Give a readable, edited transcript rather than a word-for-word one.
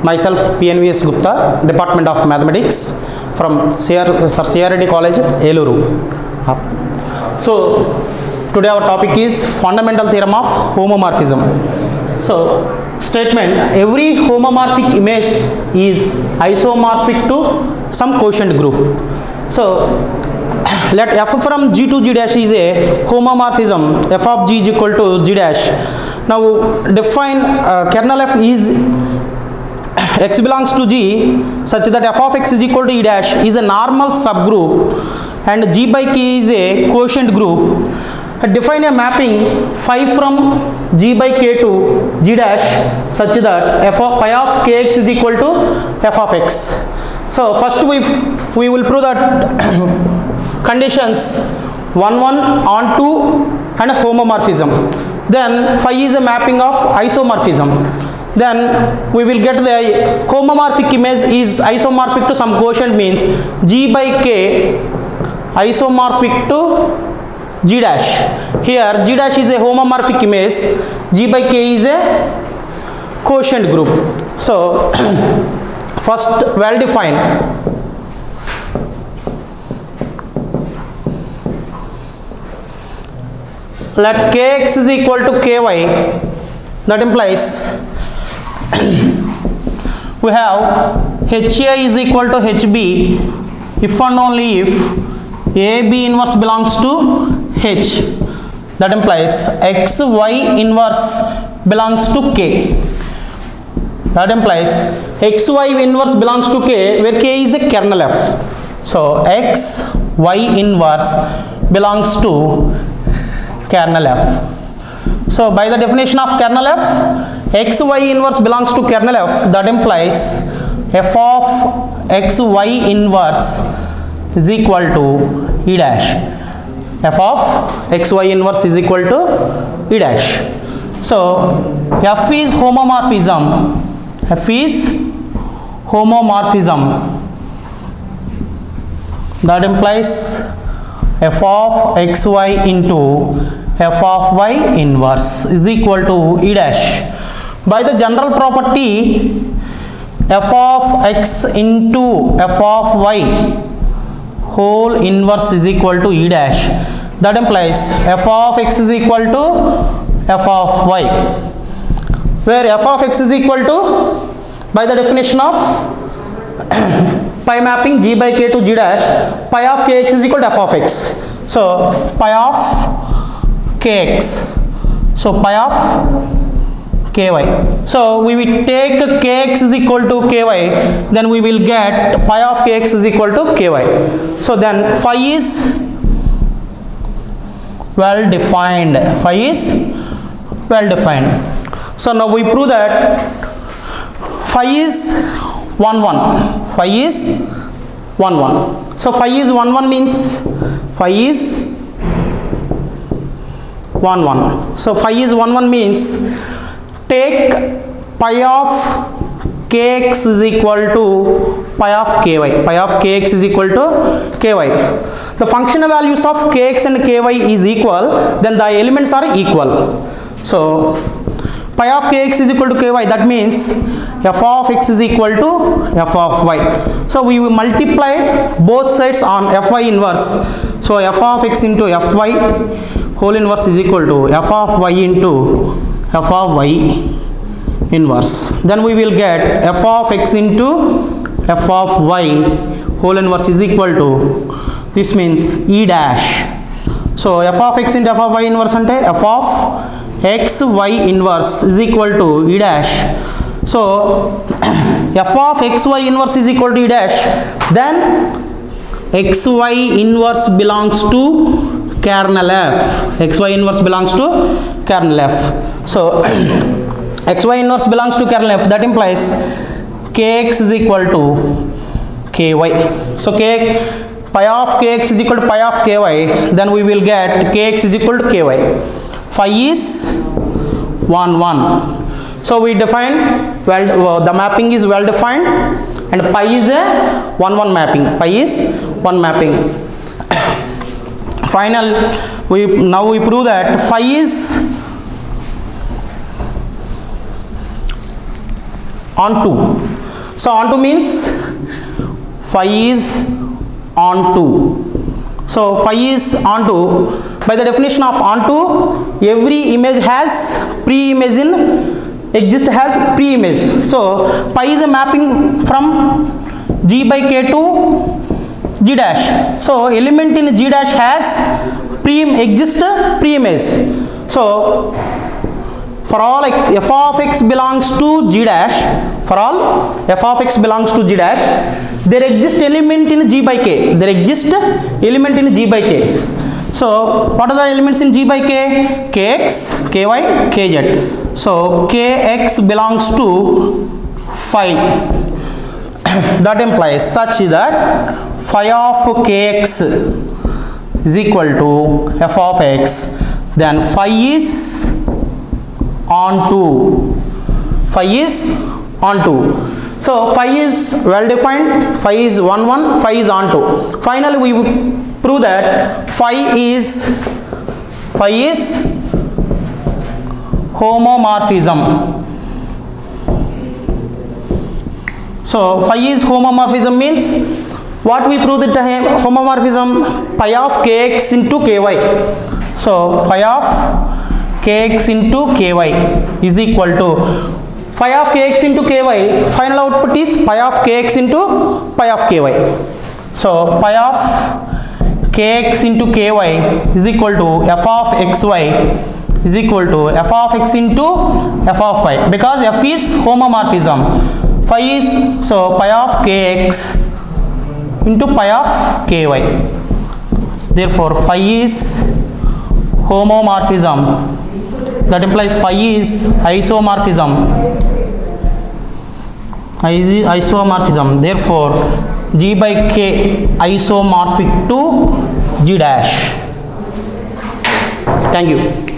Myself PNVS Gupta, Department of Mathematics from Sir CRD College, Eluru. So today our topic is fundamental theorem of homomorphism. So statement: every homomorphic image is isomorphic to some quotient group. So let f from g to g dash is a homomorphism. F of g is equal to g dash. Now define kernel f is x belongs to g such that f of x is equal to e dash is a normal subgroup and g by k is a quotient group. Define a mapping phi from g by k to g dash such that f of pi of kx is equal to f of x. So first we will prove that conditions 1 1 on 2 and homomorphism. Then phi is a mapping of isomorphism. Then we will get the homomorphic image is isomorphic to some quotient means g by k isomorphic to g dash. Here g dash is a homomorphic image, g by k is a quotient group. So first well defined. Let kx is equal to ky, that implies we have hi is equal to hb if and only if AB inverse belongs to h, that implies xy inverse belongs to k, that implies xy inverse belongs to k where k is a kernel f. So xy inverse belongs to kernel f. So by the definition of kernel f, xy inverse belongs to kernel f, that implies f of xy inverse is equal to e dash. F of xy inverse is equal to e dash. So f is homomorphism. F is homomorphism, that implies f of xy into f of y inverse is equal to e dash. By the general property f of x into f of y whole inverse is equal to e dash, that implies f of x is equal to f of y, where f of x is equal to, by the definition of pi mapping g by k to g dash, pi of kx is equal to f of x. So pi of kx, so pi of ky. So we will take kx is equal to ky, then we will get pi of kx is equal to ky. So then phi is well defined. Phi is well defined. So now we prove that phi is 1 1. Phi is 1 1. So phi is 1 1 means phi is 1 1. So phi is 1 1 means take pi of kx is equal to pi of ky. Pi of kx is equal to ky. The functional values of kx and ky is equal, then the elements are equal. So pi of kx is equal to ky, that means f of x is equal to f of y. So we will multiply both sides on fy inverse. So f of x into fy whole inverse is equal to f of y into f of y inverse. Then we will get f of x into f of y whole inverse is equal to, this means e dash. So f of x into f of y inverse ante f of x y inverse is equal to e dash. So f of xy inverse is equal to e dash, then xy inverse belongs to kernel f. Xy inverse belongs to kernel f. So xy inverse belongs to kernel f, that implies kx is equal to ky. So pi of kx is equal to pi of ky, then we will get kx is equal to ky. Phi is 1 1. So we define the mapping is well defined and pi is a 1 1 mapping. Pi is 1 mapping. Now we prove that phi is onto. So onto means phi is onto. So phi is onto. By the definition of onto, every image has pre-image in exist has pre-image. So pi is a mapping from g by k to g dash. So element in g dash has exist pre-image. So for all like f of x belongs to g dash, for all f of x belongs to g dash, there exists element in g by k. There exists element in g by k. So what are the elements in g by k? Kx, ky, kz. So kx belongs to phi. That implies such that phi of kx is equal to f of x, then phi is onto. Phi is onto. So phi is well defined, phi is 1 1, phi is onto. Finally we prove that phi is homomorphism. So phi is homomorphism means what we prove that homomorphism? Pi of kx into ky. So phi of kx into ky is equal to phi of kx into ky. Final output is pi of kx into pi of ky. So pi of kx into ky is equal to f of xy is equal to f of x into f of y, because f is homomorphism. Phi is, so pi of kx into pi of ky. Therefore phi is homomorphism. That implies phi is isomorphism. Therefore g by k isomorphic to g dash. Thank you.